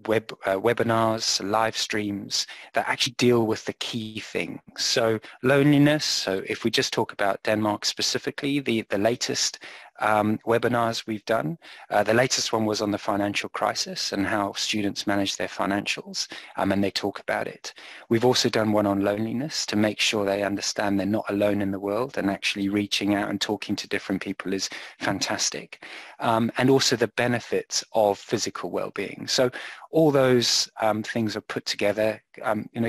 [SPEAKER 7] webinars, live streams that actually deal with the key things. So loneliness. So if we just talk about Denmark specifically, the latest webinars we've done, the latest one was on the financial crisis and how students manage their financials, and they talk about it. We've also done one on loneliness to make sure they understand they're not alone in the world, and actually reaching out and talking to different people is fantastic. And also the benefits of physical well-being. So all those things are put together,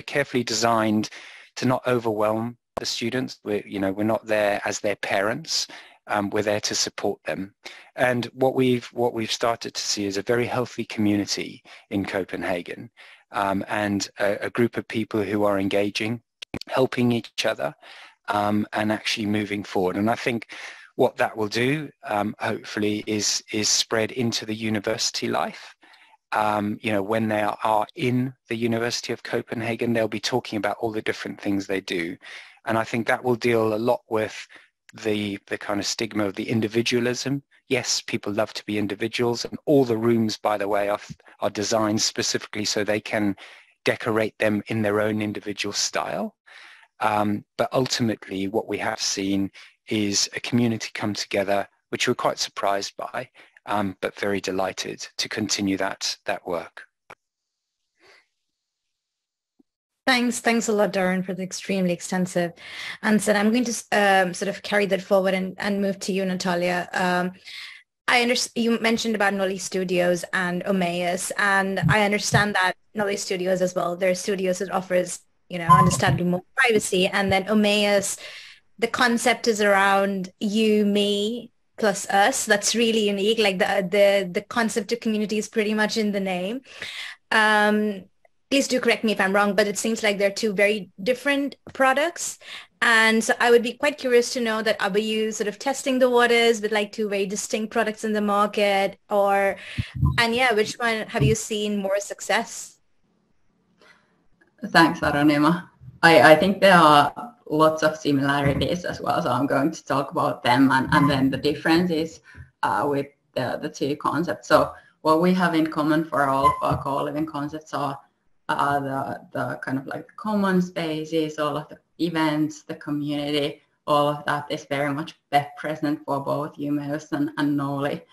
[SPEAKER 7] carefully designed to not overwhelm the students. We're not there as their parents. We're there to support them. And what we've started to see is a very healthy community in Copenhagen, and a group of people who are engaging, helping each other, and actually moving forward. And I think what that will do, hopefully, is spread into the university life. When they are in the University of Copenhagen, they'll be talking about all the different things they do. And I think that will deal a lot with the kind of stigma of the individualism. Yes, people love to be individuals, and all the rooms, by the way, are designed specifically so they can decorate them in their own individual style. But ultimately, what we have seen is a community come together, which we're quite surprised by, but very delighted to continue that work.
[SPEAKER 5] Thanks a lot, Darren, for the extremely extensive answer. I'm going to sort of carry that forward and move to you, Natalia. I understand you mentioned about Nolly Studios and Omeus, and I understand that Nolly Studios as well, there are studios that offers, understandably more privacy, and then Omeus, the concept is around you, me, plus us. That's really unique. Like the concept of community is pretty much in the name. please do correct me if I'm wrong, but it seems like they're two very different products. And so I would be quite curious to know that, are you sort of testing the waters with like two very distinct products in the market, or, and yeah, which one have you seen more success?
[SPEAKER 6] Thanks, Aronima. I think there are lots of similarities as well, so I'm going to talk about them and then the differences with the two concepts. So what we have in common for all of our co-living concepts are the kind of like common spaces, all of the events, the community, all of that is very much present for both Umeås and Noli.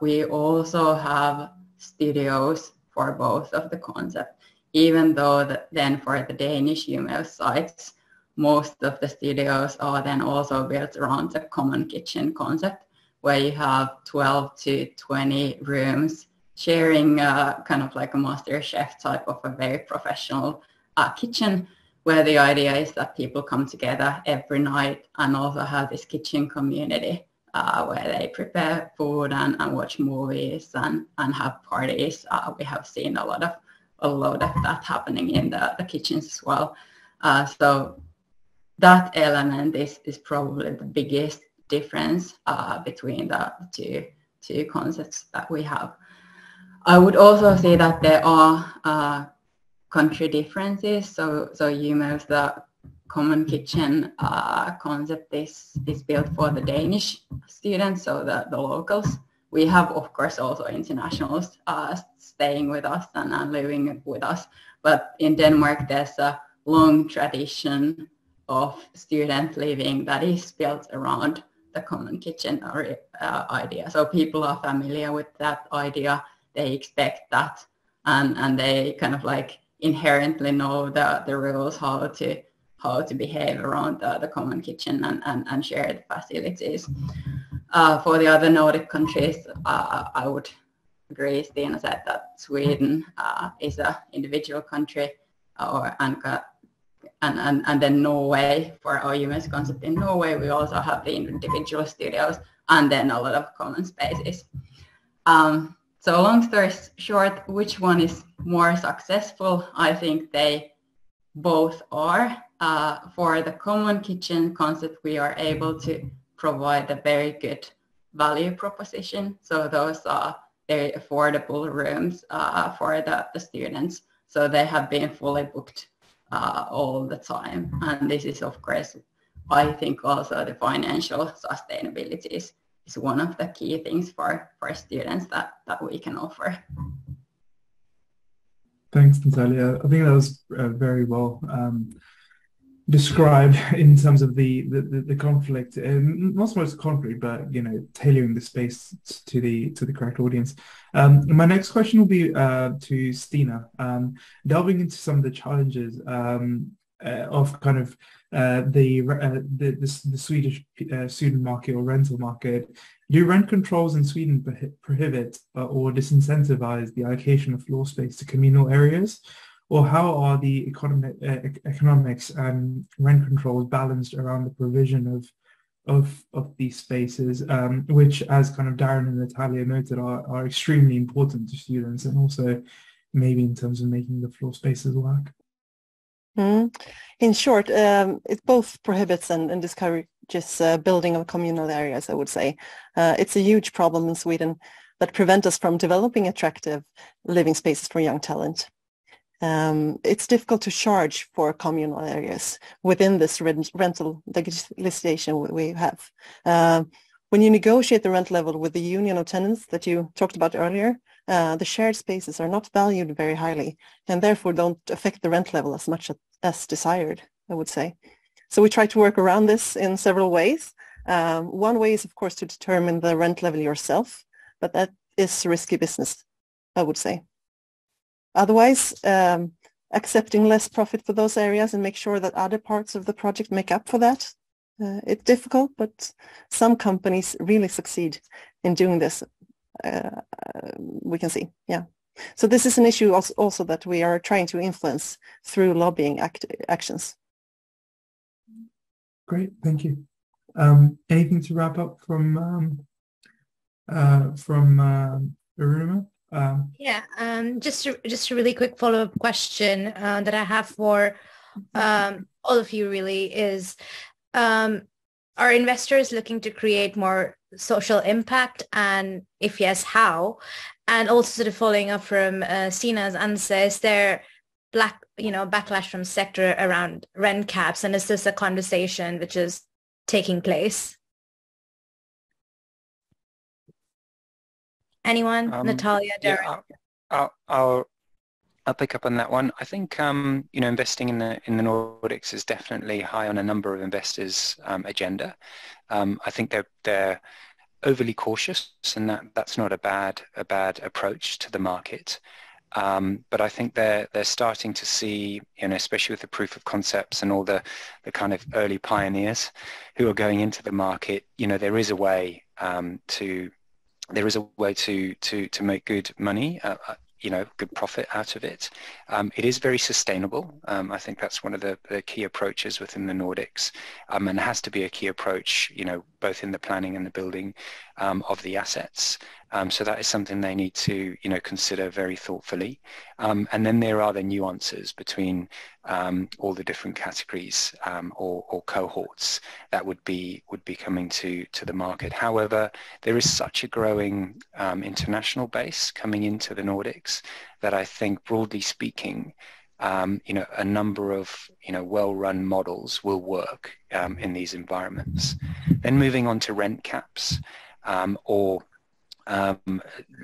[SPEAKER 6] We also have studios for both of the concepts, even though then for the Danish Umeå sites, most of the studios are then also built around the common kitchen concept, where you have 12 to 20 rooms sharing kind of like a master chef type of a very professional kitchen, where the idea is that people come together every night and also have this kitchen community where they prepare food and watch movies and have parties. We have seen a lot of that happening in the kitchens as well. So that element is probably the biggest difference between the two concepts that we have. I would also say that there are country differences. So Umeå's the common kitchen concept is built for the Danish students, so the locals. We have, of course, also internationals staying with us and living with us. But in Denmark, there's a long tradition of student living that is built around the common kitchen idea. So people are familiar with that idea. They expect that, and they kind of like inherently know the rules, how to behave around the common kitchen and shared facilities. For the other Nordic countries, I would agree, Stina said that Sweden is an individual country, and then Norway, for our Umeås concept in Norway, we also have the individual studios and then a lot of common spaces. So long story short, which one is more successful? I think they both are. For the common kitchen concept, we are able to provide a very good value proposition. So those are very affordable rooms for the students. So they have been fully booked all the time. And this is, of course, I think also the financial sustainability is one of the key things for students that we can offer.
[SPEAKER 2] Thanks, Natalia. I think that was very well described in terms of the conflict, not so much conflict, but tailoring the space to the correct audience. My next question will be to Stina, delving into some of the challenges of kind of the Swedish student market or rental market. Do rent controls in Sweden prohibit or disincentivize the allocation of floor space to communal areas? Or how are the economics and rent controls balanced around the provision of these spaces, which, as kind of Darren and Natalia noted, are extremely important to students, and also maybe in terms of making the floor spaces work?
[SPEAKER 9] In short, it both prohibits and discourages building of communal areas, I would say. It's a huge problem in Sweden that prevents us from developing attractive living spaces for young talent. It's difficult to charge for communal areas within this rental legislation we have. When you negotiate the rent level with the union of tenants that you talked about earlier, the shared spaces are not valued very highly and therefore don't affect the rent level as much as desired, I would say. So we try to work around this in several ways. One way is, of course, to determine the rent level yourself, but that is risky business, I would say. Otherwise, accepting less profit for those areas and make sure that other parts of the project make up for that. It's difficult, but some companies really succeed in doing this. We can see, yeah. So this is an issue also that we are trying to influence through lobbying actions.
[SPEAKER 2] Great, thank you. Anything to wrap up from Aruna?
[SPEAKER 5] Just a really quick follow-up question that I have for all of you really is, are investors looking to create more social impact, and if yes, how? And also sort of following up from Stina's answer, is there backlash from sector around rent caps, and is this a conversation which is taking place? Anyone? Natalia, Darren?
[SPEAKER 7] Yeah, I'll pick up on that one. I think investing in the Nordics is definitely high on a number of investors' agenda. I think they're overly cautious, and that's not a bad approach to the market. But I think they're starting to see, especially with the proof of concepts and all the kind of early pioneers who are going into the market, there is a way to make good money, good profit out of it. It is very sustainable. I think that's one of the key approaches within the Nordics, and it has to be a key approach, both in the planning and the building of the assets. So that is something they need to, consider very thoughtfully. And then there are the nuances between all the different categories or cohorts that would be coming to the market. However, there is such a growing international base coming into the Nordics that I think, broadly speaking, a number of well-run models will work in these environments. Then moving on to rent caps,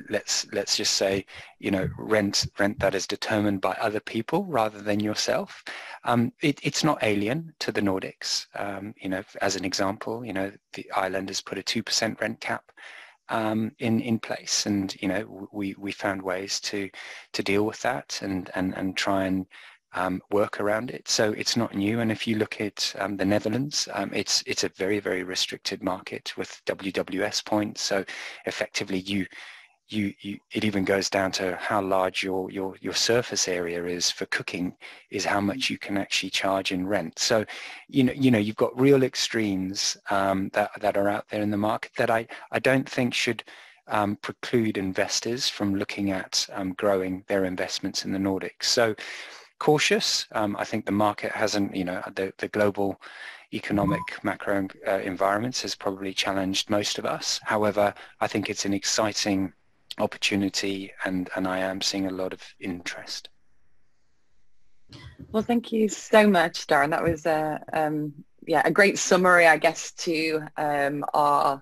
[SPEAKER 7] let's just say rent that is determined by other people rather than yourself. It's not alien to the Nordics. As an example, the Ireland has put a 2% rent cap in place, and we found ways to deal with that and try and work around it. So it's not new. And if you look at the Netherlands, it's a very, very restricted market with WWS points. So effectively it even goes down to how large your surface area is for cooking is how much you can actually charge in rent. So you've got real extremes that are out there in the market that I don't think should preclude investors from looking at growing their investments in the Nordics. So cautious. I think the market hasn't, the global economic macro environments has probably challenged most of us. However, I think it's an exciting opportunity, and I am seeing a lot of interest.
[SPEAKER 3] Well, thank you so much, Darren. That was a great summary, I guess, to our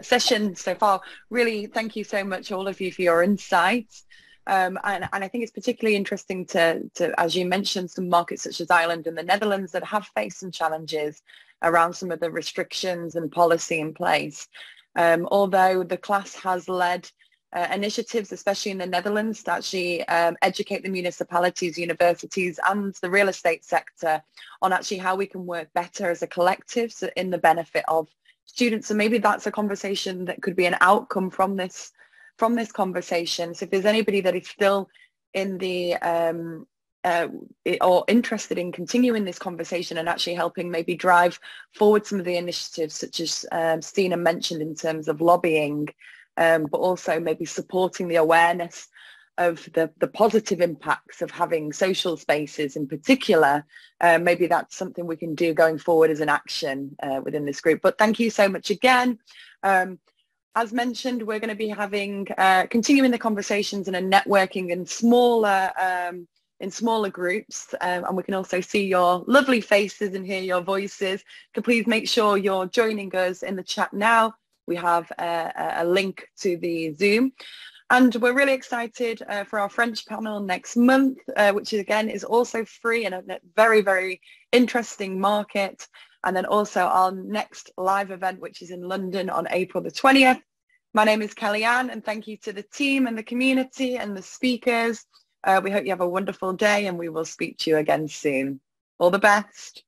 [SPEAKER 3] session so far. Really, thank you so much, all of you, for your insights. And I think it's particularly interesting to, as you mentioned, some markets such as Ireland and the Netherlands that have faced some challenges around some of the restrictions and policy in place. Although the class has led initiatives, especially in the Netherlands, to actually educate the municipalities, universities and the real estate sector on actually how we can work better as a collective in the benefit of students. And maybe that's a conversation that could be an outcome from this conversation. So if there's anybody that is still in the or interested in continuing this conversation and actually helping maybe drive forward some of the initiatives such as Stina mentioned in terms of lobbying, but also maybe supporting the awareness of the positive impacts of having social spaces in particular, maybe that's something we can do going forward as an action within this group. But thank you so much again. As mentioned, we're going to be having continuing the conversations and networking in smaller groups, and we can also see your lovely faces and hear your voices. So please make sure you're joining us in the chat now. We have a link to the Zoom, and we're really excited for our French panel next month, which again is also free and a very, very interesting market. And then also our next live event, which is in London on April the 20th. My name is Kellyanne, and thank you to the team and the community and the speakers. We hope you have a wonderful day, and we will speak to you again soon. All the best.